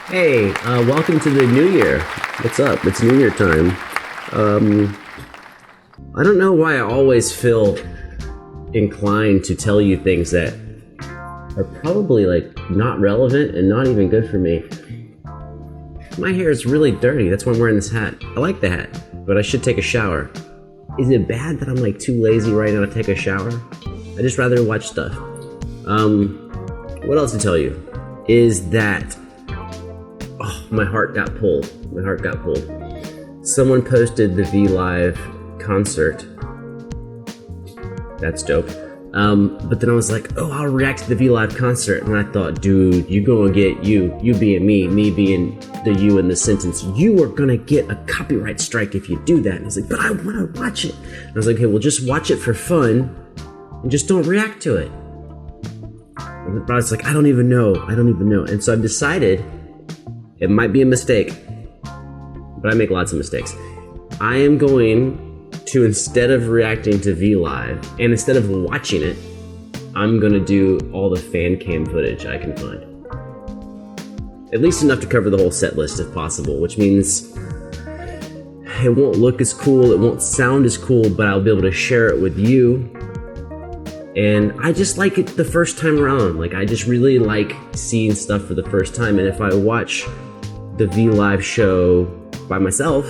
Hey, welcome to the new year. What's up? It's New Year time. I don't know why I always feel inclined to tell you things that are probably like not relevant and not even good for me. My hair is really dirty. That's why I'm wearing this hat. I like the hat, but I should take a shower. Is it bad that I'm like too lazy right now to take a shower? I just rather watch stuff. What else to tell you is that my heart got pulled. My heart got pulled. Someone posted the V Live concert. That's dope. But then I was like, oh, I'll react to the V Live concert. And I thought, dude, you gonna get you being me being the you in the sentence. You are gonna get a copyright strike if you do that. And I was like, but I wanna watch it. And I was like, okay, well, just watch it for fun and just don't react to it. But I was like, I don't even know. And so I've decided, it might be a mistake, but I make lots of mistakes. I am going to, instead of reacting to V Live, and instead of watching it, I'm gonna do all the fan cam footage I can find. At least enough to cover the whole set list if possible, which means it won't look as cool, it won't sound as cool, but I'll be able to share it with you. And I just like it the first time around. Like, I just really like seeing stuff for the first time. And if I watch the V Live show by myself,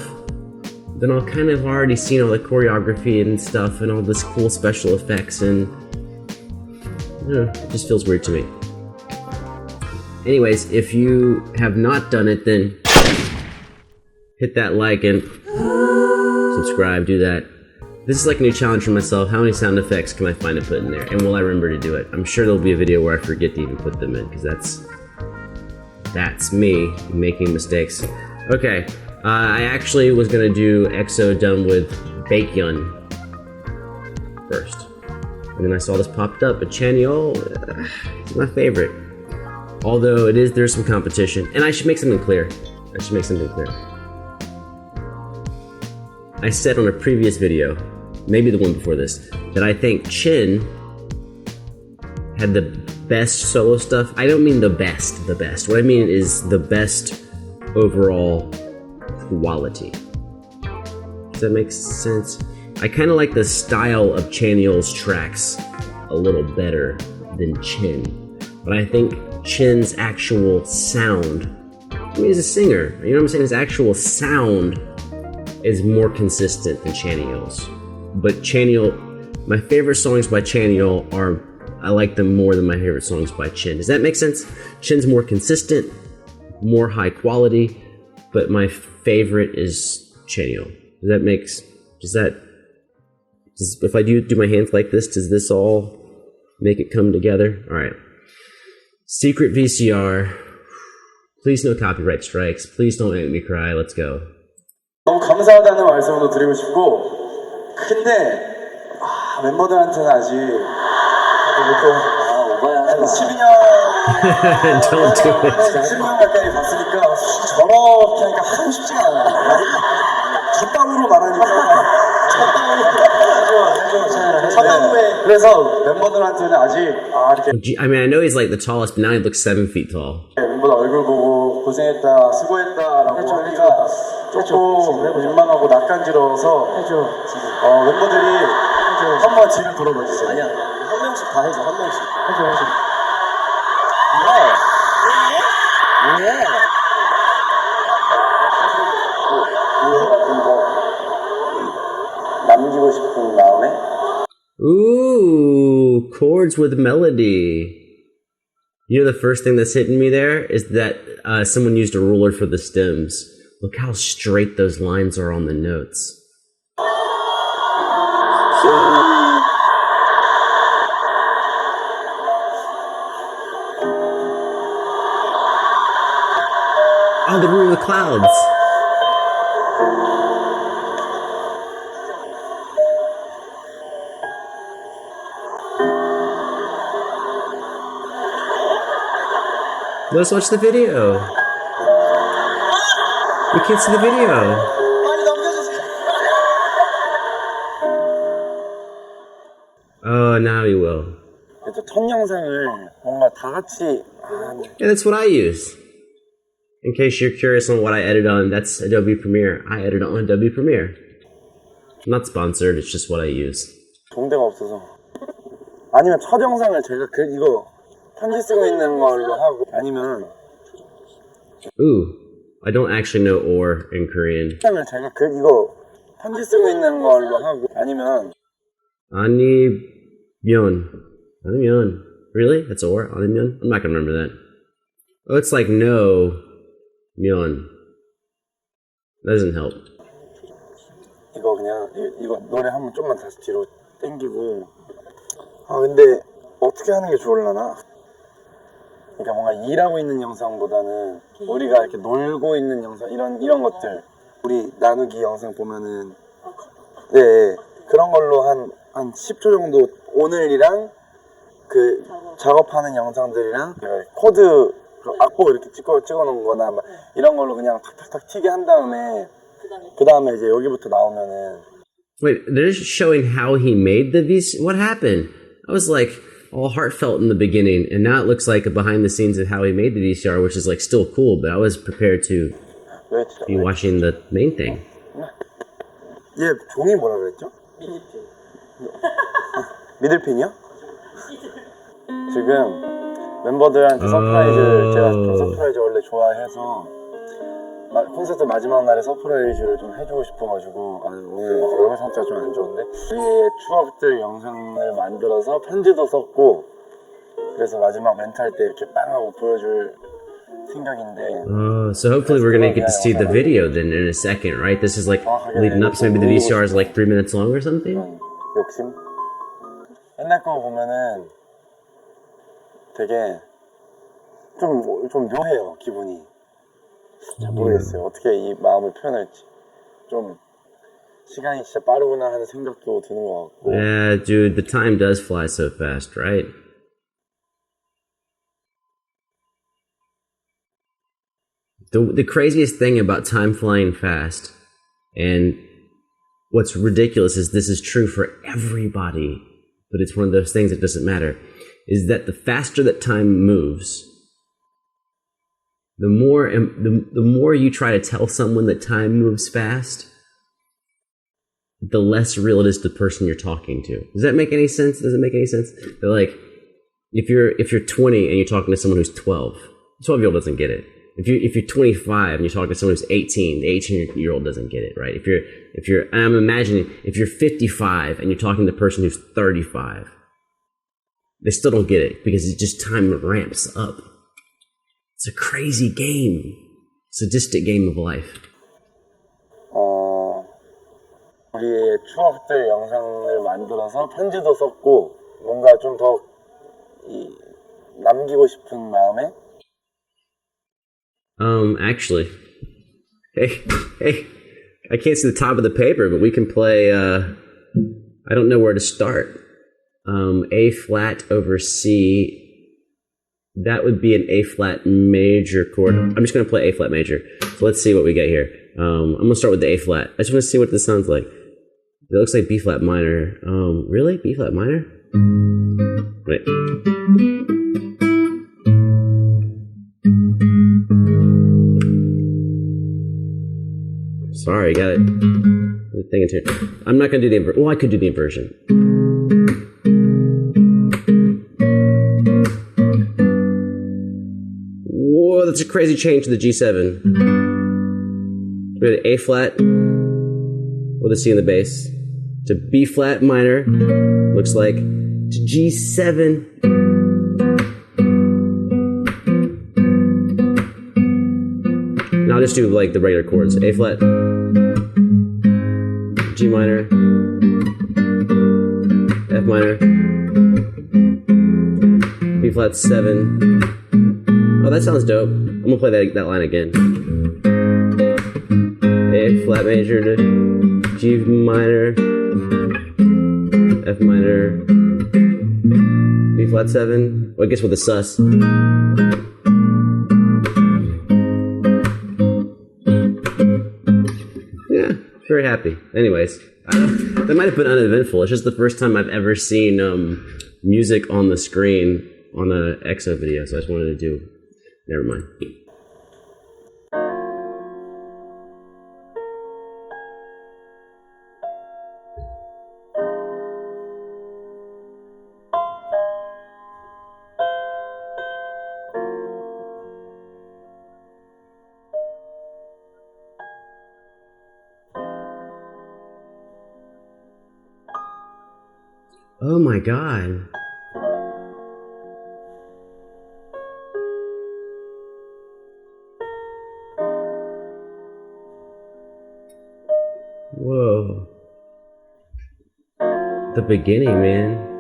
then I'll kind of already seen all the choreography and stuff and all this cool special effects, and it just feels weird to me. Anyways, if you have not done it, then hit that like and subscribe, do that. This is like a new challenge for myself. How many sound effects can I find to put in there? And will I remember to do it? I'm sure there'll be a video where I forget to even put them in, because that's me making mistakes. Okay, I actually was gonna do EXO done with Baekhyun first. And then I saw this popped up, but Chanyeol, it's my favorite. Although there's some competition. And I should make something clear. I said on a previous video, maybe the one before this, that I think Chin had the best solo stuff. I don't mean the best. What I mean is the best overall quality. Does that make sense? I kind of like the style of Chanyeol's tracks a little better than Chin. But I think Chin's actual sound, I mean, he's a singer, you know what I'm saying? His actual sound is more consistent than Chanyeol's. But Chanyeol, my favorite songs by Chanyeol I like them more than my favorite songs by Chin. Does that make sense? Chin's more consistent, more high quality, but my favorite is Chanyeol. If I do my hands like this, does this all make it come together? All right. Secret VCR. Please no copyright strikes. Please don't make me cry. Let's go. 너무 감사하다는 말씀도 드리고 싶고, 근데 멤버들한테는 아직 오바야 12년 Don't do it. 12년 가까이 봤으니까 저렇게 하니까 하고 싶지가 않아요. 첫 말하니까 첫 그래서 멤버들한테는 아직 이렇게 I mean, I know he's like the tallest, but now he looks 7 feet tall. 멤버들 얼굴 보고 고생했다, 수고했다라고 하니까 조금 민망하고 낯간지러워서 멤버들이 한번 뒤를 돌아봐 주세요. 아니야, 한 명씩 다 해줘, 한 명씩. 해줘. 왜? 남기고 싶은 마음에. Ooh, chords with melody. You know, the first thing that's hitting me there is that someone used a ruler for the stems. Look how straight those lines are on the notes. Oh, the room of the clouds. Let's watch the video. We can't see the video. Oh, now we will. 첫 영상을 뭔가 다 같이 Yeah, that's what I use. In case you're curious on what I edit on, that's Adobe Premiere. I edit on Adobe Premiere. Not sponsored, it's just what I use. 좋은 데가 없어서. 아니면 첫 영상을 제가 이거 편지 쓰고 있는 걸로 하고 아니면 Ooh, I don't actually know or in Korean. 영상을 제가 이거 편지 쓰고 있는 걸로 하고 아니면 아니면. Really? That's or? 아니면? I'm not gonna remember that. Oh, it's like no. 면. That doesn't help. 이거 그냥 이거 노래 한번 좀만 다시 뒤로 당기고. 아 근데 어떻게 하는 게 좋을라나? 그러니까 뭔가 일하고 있는 영상보다는 우리가 이렇게 놀고 있는 영상 이런 것들 우리 나누기 영상 보면은 네 그런 걸로 한 10초 정도 오늘이랑 그 작업하는 영상들이랑 코드 악보 이렇게 찍어놓은 거나 막 이런 걸로 그냥 탁탁탁 튀게 한 다음에 그 다음에 이제 여기부터 나오면은 Wait, they're showing how he made the VCR? What happened? I was like all heartfelt in the beginning, and now it looks like a behind the scenes of how he made the VCR, which is like still cool, but I was prepared to be watching the main thing. 얘 종이 뭐라 그랬죠? 미들핀이요? 지금 멤버들한테 서프라이즈 제가 좀 서프라이즈 원래 좋아해서 콘서트 마지막 날에 서프라이즈를 좀 해주고 싶어가지고 오늘 얼굴 상태가 좀 안 좋은데 우리의 추억들 영상을 만들어서 편지도 썼고 그래서 마지막 멘트 할 때 이렇게 빵 하고 보여줄 생각인데 So hopefully we're gonna get to see the video then in a second, right? This is like leading up, so maybe the VCR is like 3 minutes long or something? 욕심? 옛날 거 보면은 되게 좀 묘해요 기분이 잘 모르겠어요 어떻게 이 마음을 표현할지 좀 시간이 진짜 빠르구나 하는 생각도 드는 것 같고 Yeah, dude, the time does fly so fast, right? The craziest thing about time flying fast, and what's ridiculous is this is true for everybody, but it's one of those things that doesn't matter, is that the faster that time moves, the more you try to tell someone that time moves fast, the less real it is to the person you're talking to. Does that make any sense? Does it make any sense? They're like, if you're 20 and you're talking to someone who's 12, 12-year-old doesn't get it. If you're 25 and you're talking to someone who's 18, the 18-year-old doesn't get it, right? And I'm imagining if you're 55 and you're talking to the person who's 35, they still don't get it because it's just time ramps up. It's a crazy game, sadistic game of life. 우리의 추억들 영상을 만들어서 편지도 썼고 뭔가 좀 더 남기고 싶은 마음에. Actually, hey, I can't see the top of the paper, but we can play. I don't know where to start. A flat over C. That would be an A flat major chord. I'm just gonna play A flat major. So let's see what we get here. I'm gonna start with the A flat. I just want to see what this sounds like. It looks like B flat minor. Really? B flat minor? Wait. Sorry, got it. The thing in tune. I'm not gonna do the inversion. Well, I could do the inversion. Whoa, that's a crazy change to the G7. We had A flat with a C in the bass to B flat minor. Looks like to G7. Now I'll just do like the regular chords. A flat, G minor, F minor, B flat 7. Oh, that sounds dope. I'm gonna play that line again. A flat major to G minor, F minor, B flat 7. Well, I guess with a sus. Yeah, very happy. Anyways, that might have been uneventful. It's just the first time I've ever seen music on the screen on an EXO video, so I just wanted to do. Never mind. Oh my god. Whoa. The beginning, man.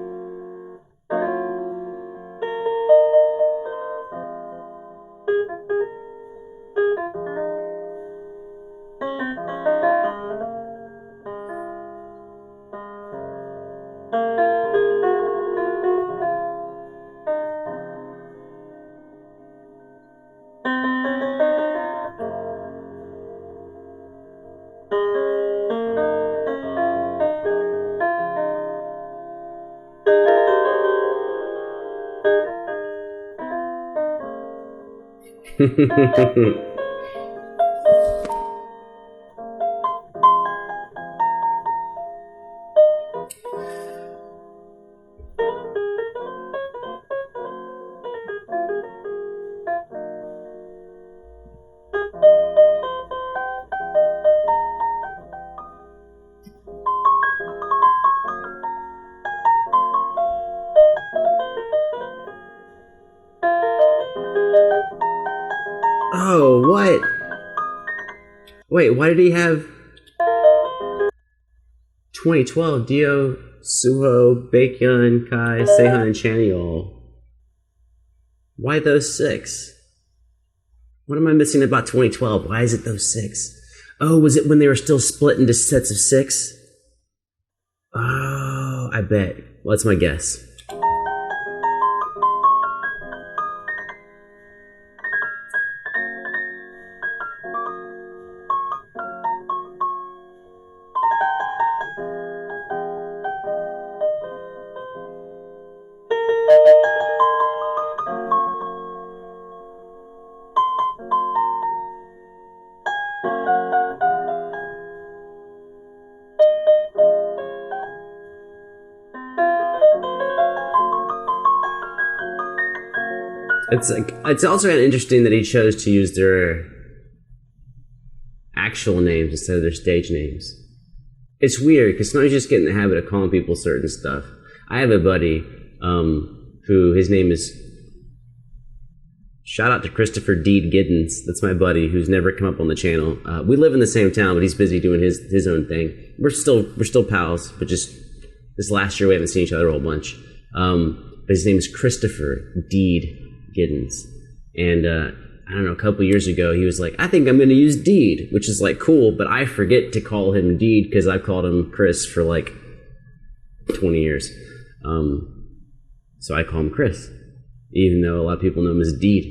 Oh, what? Wait, why did he have 2012? Dio, Suho, Baekhyun, Kai, Sehun, and Chanyeol. Why those 6? What am I missing about 2012? Why is it those 6? Oh, was it when they were still split into sets of 6? Oh, I bet. Well, that's my guess. It's also kind of interesting that he chose to use their actual names instead of their stage names. It's weird because sometimes you just get in the habit of calling people certain stuff. I have a buddy who his name is, shout out to Christopher Deed Giddens. That's my buddy who's never come up on the channel. We live in the same town, but he's busy doing his own thing. We're still pals, but just this last year we haven't seen each other a whole bunch. But his name is Christopher Deed Giddens. And I don't know, a couple years ago, he was like, I think I'm going to use Deed, which is like cool, but I forget to call him Deed because I've called him Chris for like 20 years. So I call him Chris, even though a lot of people know him as Deed.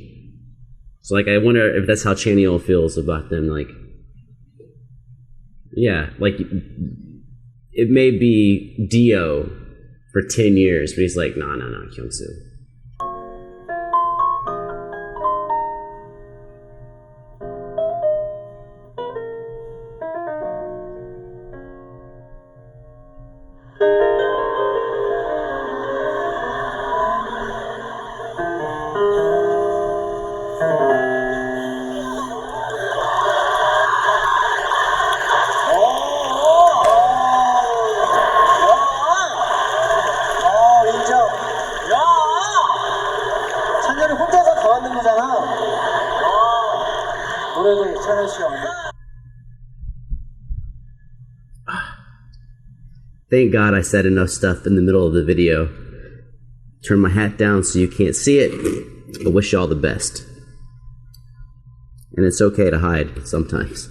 So like, I wonder if that's how Chanyeol feels about them. Like, yeah, like it may be Dio for 10 years, but he's like, no, Kyungsoo. Thank God I said enough stuff in the middle of the video. Turn my hat down so you can't see it. I wish you all the best. And it's okay to hide sometimes.